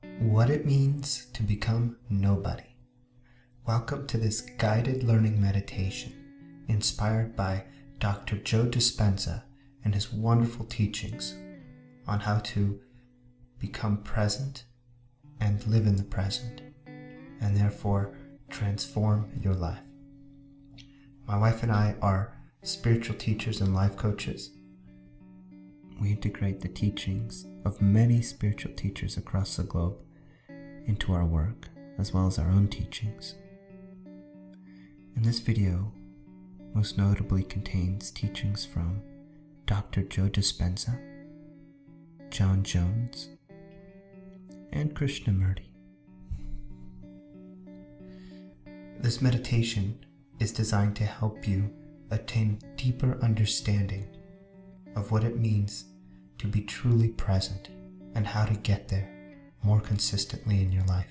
What it means to become nobody. Welcome to this guided learning meditation inspired by Dr. Joe Dispenza and his wonderful teachings on how to become present and live in the present, and therefore transform your life. My wife and I are spiritual teachers and life coaches. We integrate the teachings of many spiritual teachers across the globe into our work, as well as our own teachings. And this video most notably contains teachings from Dr. Joe Dispenza, John Jones, and Krishnamurti. This meditation is designed to help you attain deeper understanding of what it means to be truly present and how to get there more consistently in your life.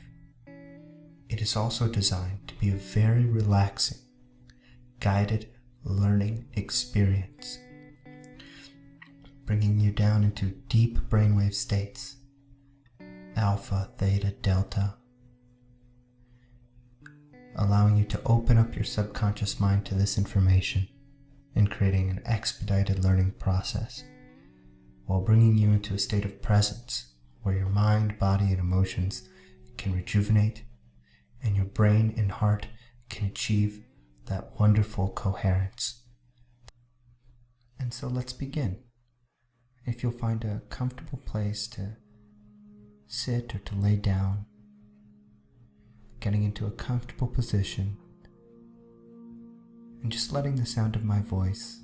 It is also designed to be a very relaxing, guided learning experience, bringing you down into deep brainwave states, alpha, theta, delta, allowing you to open up your subconscious mind to this information and creating an expedited learning process, while bringing you into a state of presence where your mind, body, and emotions can rejuvenate and your brain and heart can achieve that wonderful coherence. And so let's begin. If you'll find a comfortable place to sit or to lay down, getting into a comfortable position, and just letting the sound of my voice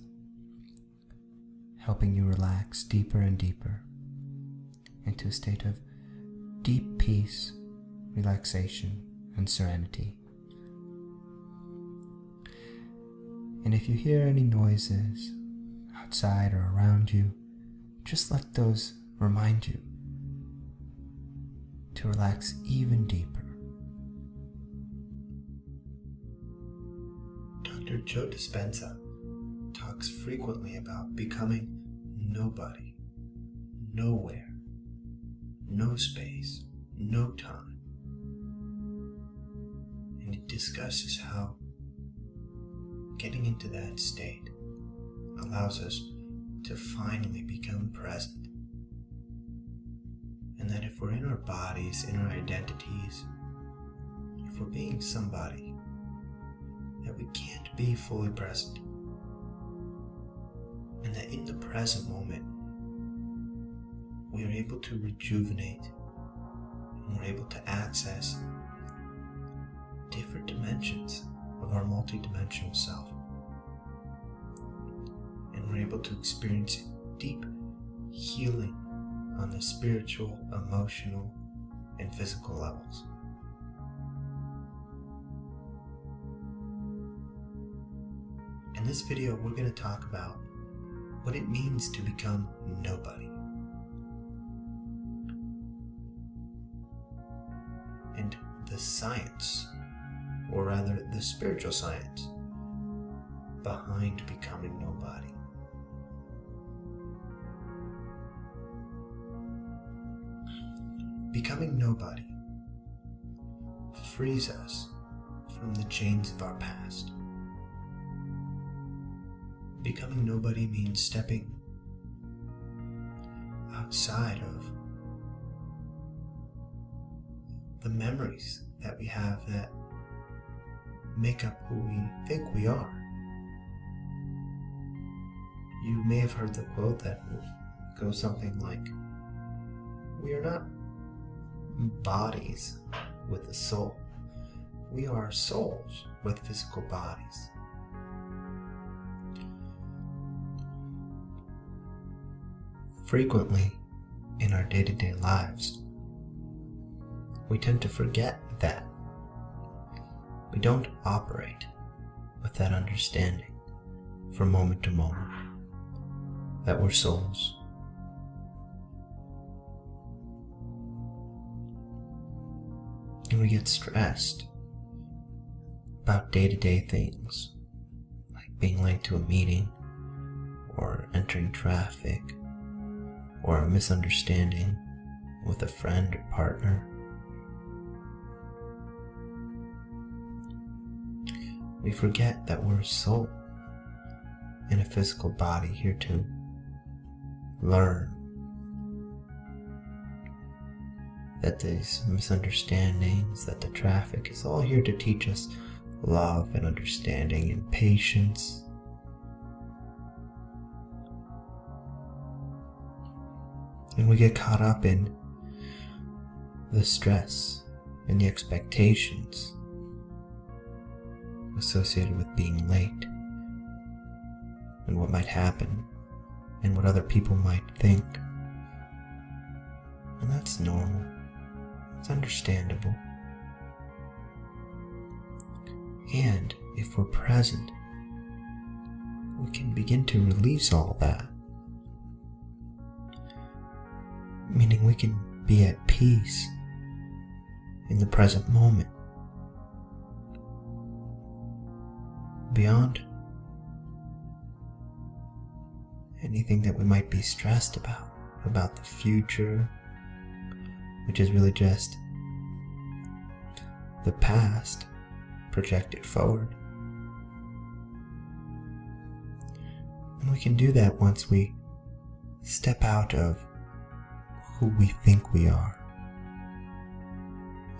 helping you relax deeper and deeper into a state of deep peace, relaxation, and serenity. And if you hear any noises outside or around you, just let those remind you to relax even deeper. Dr. Joe Dispenza talks frequently about becoming nobody, nowhere, no space, no time. And he discusses how getting into that state allows us to finally become present. And that if we're in our bodies, in our identities, if we're being somebody, that we can't be fully present. And that in the present moment, we are able to rejuvenate and we're able to access different dimensions of our multidimensional self. And we're able to experience deep healing on the spiritual, emotional, and physical levels. In this video, we're going to talk about what it means to become nobody. And the science, or rather the spiritual science, behind becoming nobody. Becoming nobody frees us from the chains of our past. Becoming nobody means stepping outside of the memories that we have that make up who we think we are. You may have heard the quote that goes something like, "We are not bodies with a soul. We are souls with physical bodies." Frequently, in our day-to-day lives, we tend to forget that. We don't operate with that understanding from moment to moment that we're souls. And we get stressed about day-to-day things, like being late to a meeting, or entering traffic, or a misunderstanding with a friend or partner, we forget that we're a soul in a physical body here to learn, that these misunderstandings, that the traffic is all here to teach us love and understanding and patience. And we get caught up in the stress and the expectations associated with being late and what might happen and what other people might think. And that's normal. It's understandable. And if we're present, we can begin to release all that. Meaning we can be at peace in the present moment. Beyond anything that we might be stressed about the future, which is really just the past projected forward. And we can do that once we step out of who we think we are.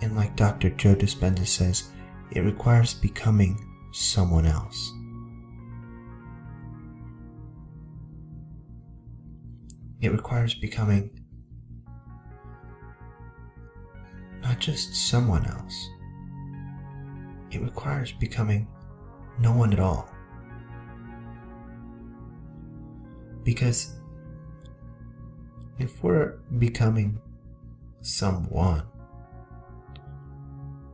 And like Dr. Joe Dispenza says, it requires becoming someone else. It requires becoming not just someone else. It requires becoming no one at all. Because if we're becoming someone,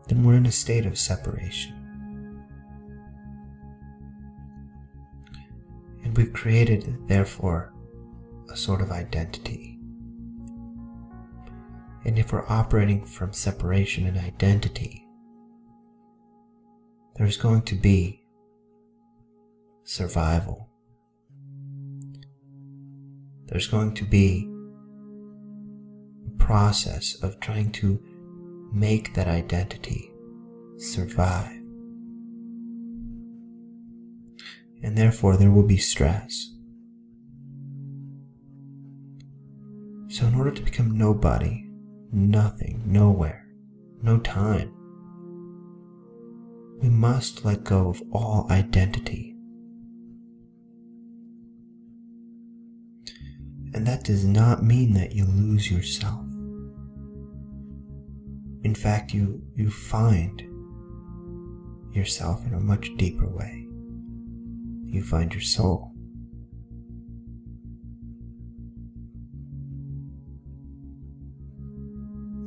then we're in a state of separation. And we've created, therefore, a sort of identity. And if we're operating from separation and identity, there's going to be survival. There's going to be a process of trying to make that identity survive. And therefore there will be stress. So in order to become nobody, nothing, nowhere, no time, we must let go of all identity. And that does not mean that you lose yourself. In fact, you find yourself in a much deeper way. You find your soul.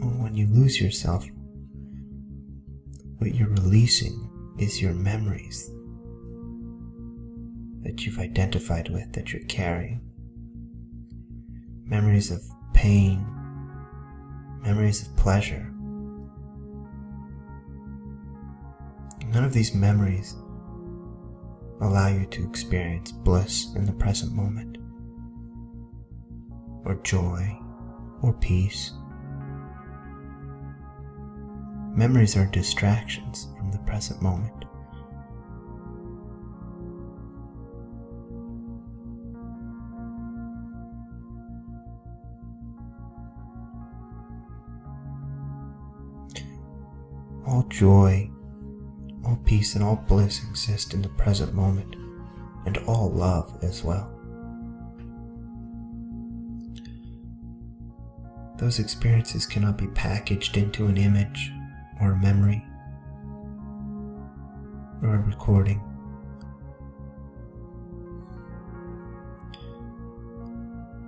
When you lose yourself, what you're releasing is your memories that you've identified with, that you're carrying. Memories of pain, memories of pleasure. None of these memories allow you to experience bliss in the present moment, or joy, or peace. Memories are distractions from the present moment. All joy, all peace, and all bliss exist in the present moment, and all love as well. Those experiences cannot be packaged into an image, or a memory, or a recording.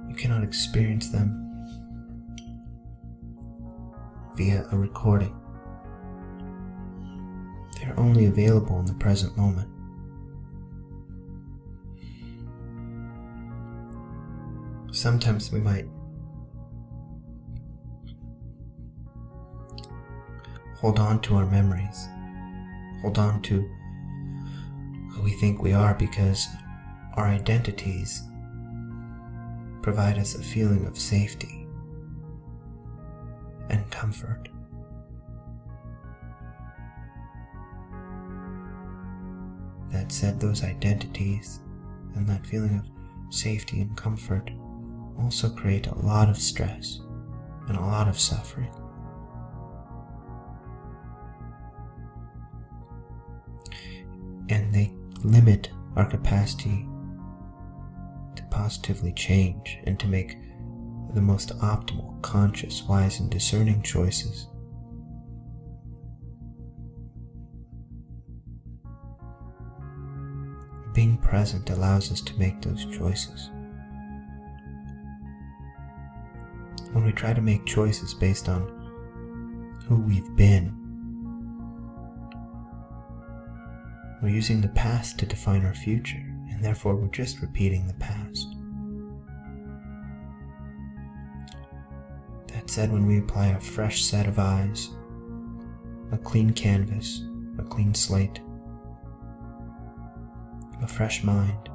You cannot experience them via a recording. They are only available in the present moment. Sometimes we might hold on to our memories, hold on to who we think we are, because our identities provide us a feeling of safety and comfort. said, those identities and that feeling of safety and comfort also create a lot of stress and a lot of suffering. And they limit our capacity to positively change and to make the most optimal, conscious, wise, and discerning choices. Being present allows us to make those choices. When we try to make choices based on who we've been, we're using the past to define our future, and therefore we're just repeating the past. That said, when we apply a fresh set of eyes, a clean canvas, a clean slate, a fresh mind,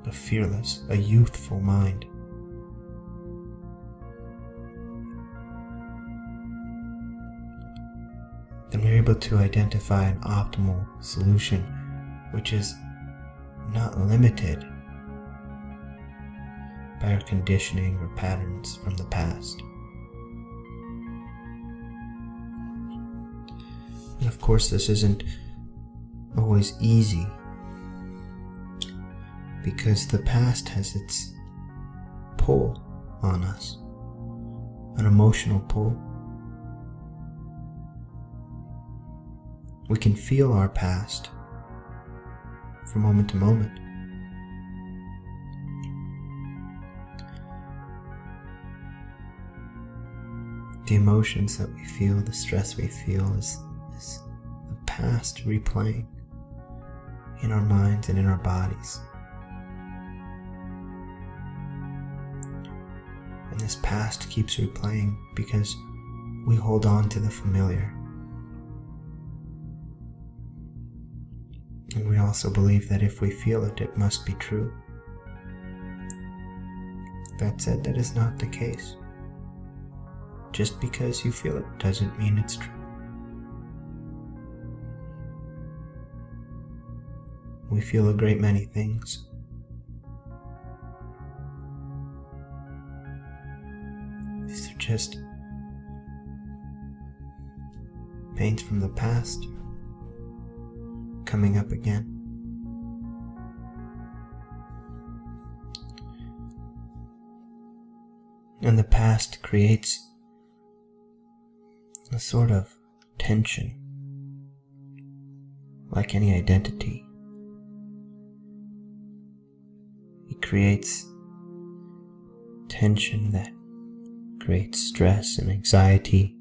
a fearless, a youthful mind, then we're able to identify an optimal solution which is not limited by our conditioning or patterns from the past. And of course, this isn't always easy, because the past has its pull on us, an emotional pull. We can feel our past from moment to moment. The emotions that we feel, the stress we feel is the past replaying in our minds and in our bodies. And this past keeps replaying because we hold on to the familiar. And we also believe that if we feel it, it must be true. That said, that is not the case. Just because you feel it doesn't mean it's true. We feel a great many things. These are just pains from the past coming up again. And the past creates a sort of tension, like any identity. It creates tension that creates stress and anxiety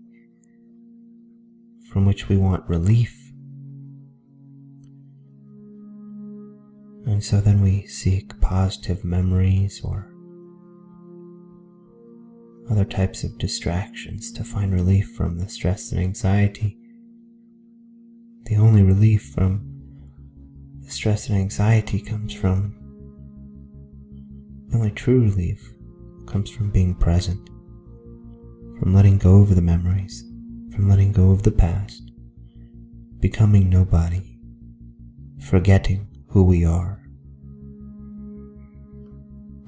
from which we want relief. And so then we seek positive memories or other types of distractions to find relief from the stress and anxiety. The only relief from the stress and anxiety comes from, the only true relief comes from being present, from letting go of the memories, from letting go of the past, becoming nobody, forgetting who we are,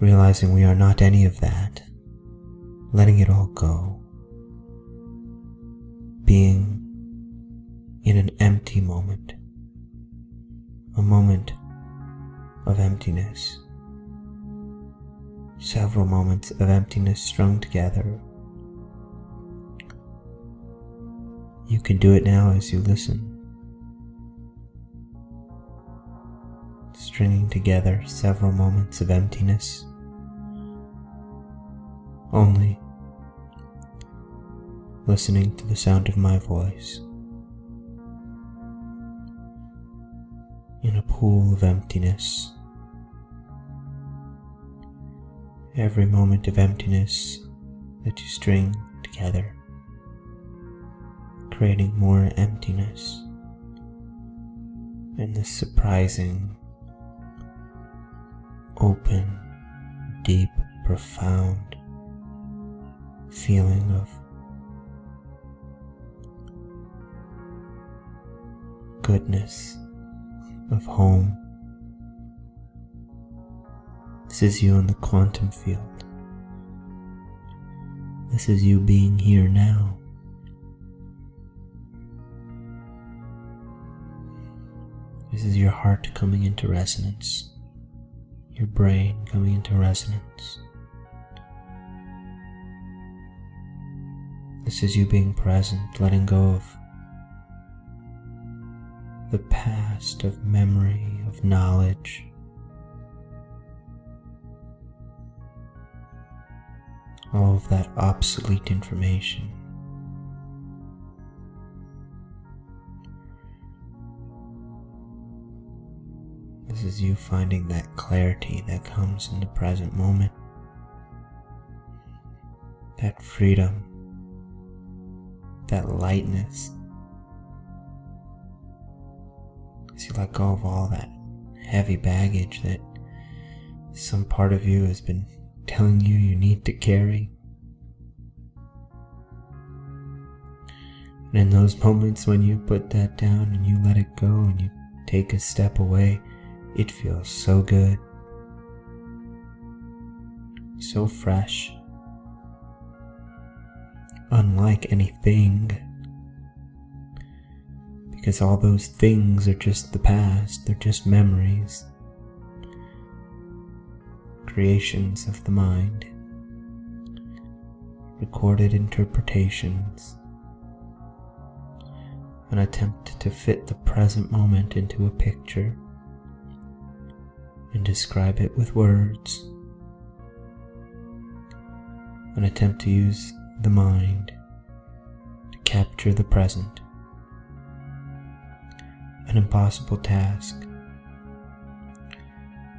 realizing we are not any of that, letting it all go, being in an empty moment, a moment of emptiness, several moments of emptiness strung together. You can do it now as you listen, stringing together several moments of emptiness, only listening to the sound of my voice in a pool of emptiness. Every moment of emptiness that you string together, creating more emptiness, and this surprising, open, deep, profound feeling of goodness of home. This is you in the quantum field. This is you being here now. This is your heart coming into resonance, your brain coming into resonance. This is you being present, letting go of the past, of memory, of knowledge. All of that obsolete information. This is you finding that clarity that comes in the present moment. That freedom. That lightness. As you let go of all that heavy baggage that some part of you has been telling you you need to carry. And in those moments when you put that down and you let it go and you take a step away, it feels so good, so fresh, unlike anything, because all those things are just the past, they're just memories, creations of the mind, recorded interpretations, an attempt to fit the present moment into a picture and describe it with words, an attempt to use the mind to capture the present, an impossible task,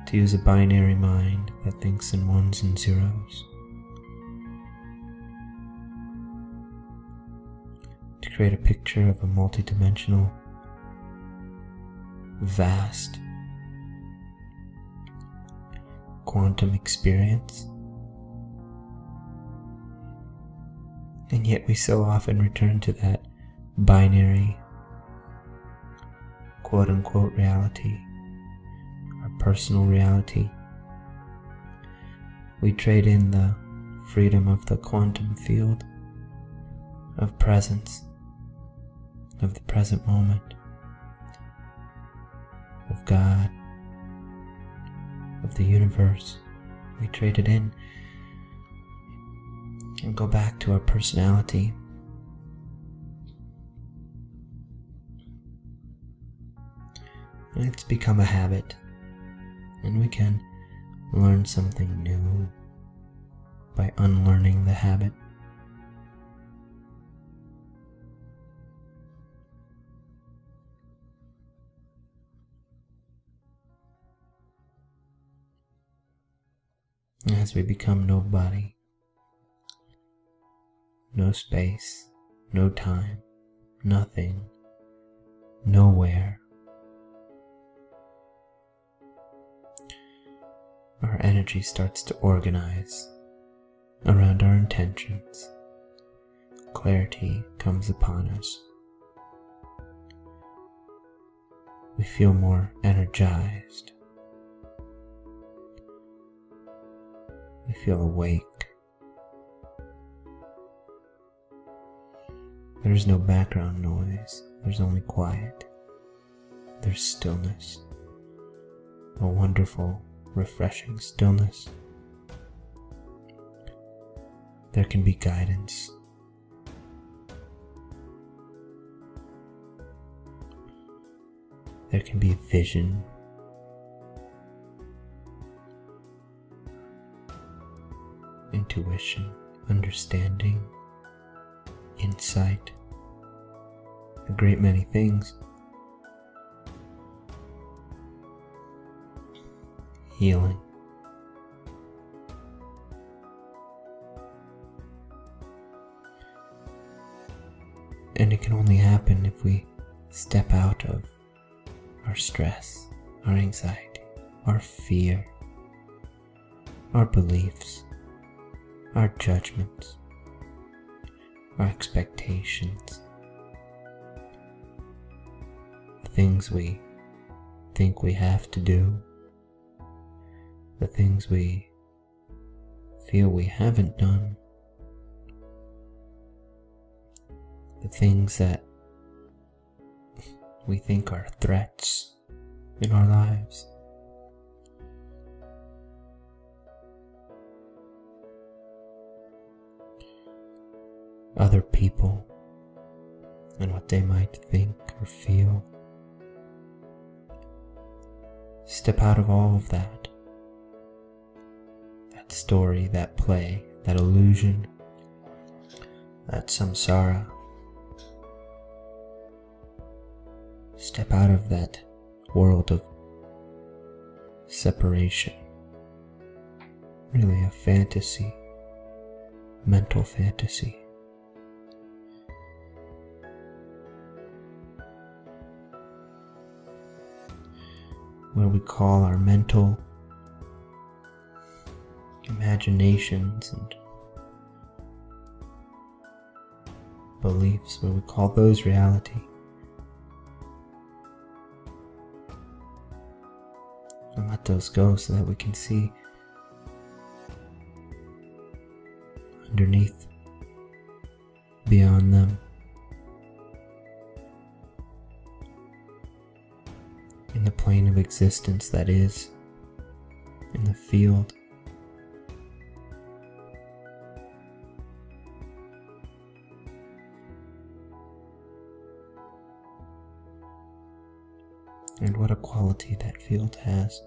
to use a binary mind that thinks in ones and zeros, to create a picture of a multidimensional, vast quantum experience. And yet we so often return to that binary, quote-unquote reality, our personal reality. We trade in the freedom of the quantum field, of presence, of the present moment, of God, of the universe. We trade it in and go back to our personality. And it's become a habit, and we can learn something new by unlearning the habit. As we become nobody, no space, no time, nothing, nowhere, our energy starts to organize around our intentions. Clarity comes upon us. We feel more energized. We feel awake. There's no background noise. There's only quiet. There's stillness. A wonderful, refreshing stillness. There can be guidance. There can be vision. Intuition, understanding, insight, a great many things. Healing. And it can only happen if we step out of our stress, our anxiety, our fear, our beliefs, our judgments, our expectations, the things we think we have to do, the things we feel we haven't done, the things that we think are threats in our lives. Other people and what they might think or feel. Step out of all of that. That story, that play, that illusion, that samsara. Step out of that world of separation. Really a fantasy, mental fantasy. Where we call our mental imaginations and beliefs, where we call those reality. And let those go so that we can see underneath, beyond them, in the plane of existence that is, in the field. And what a quality that field has.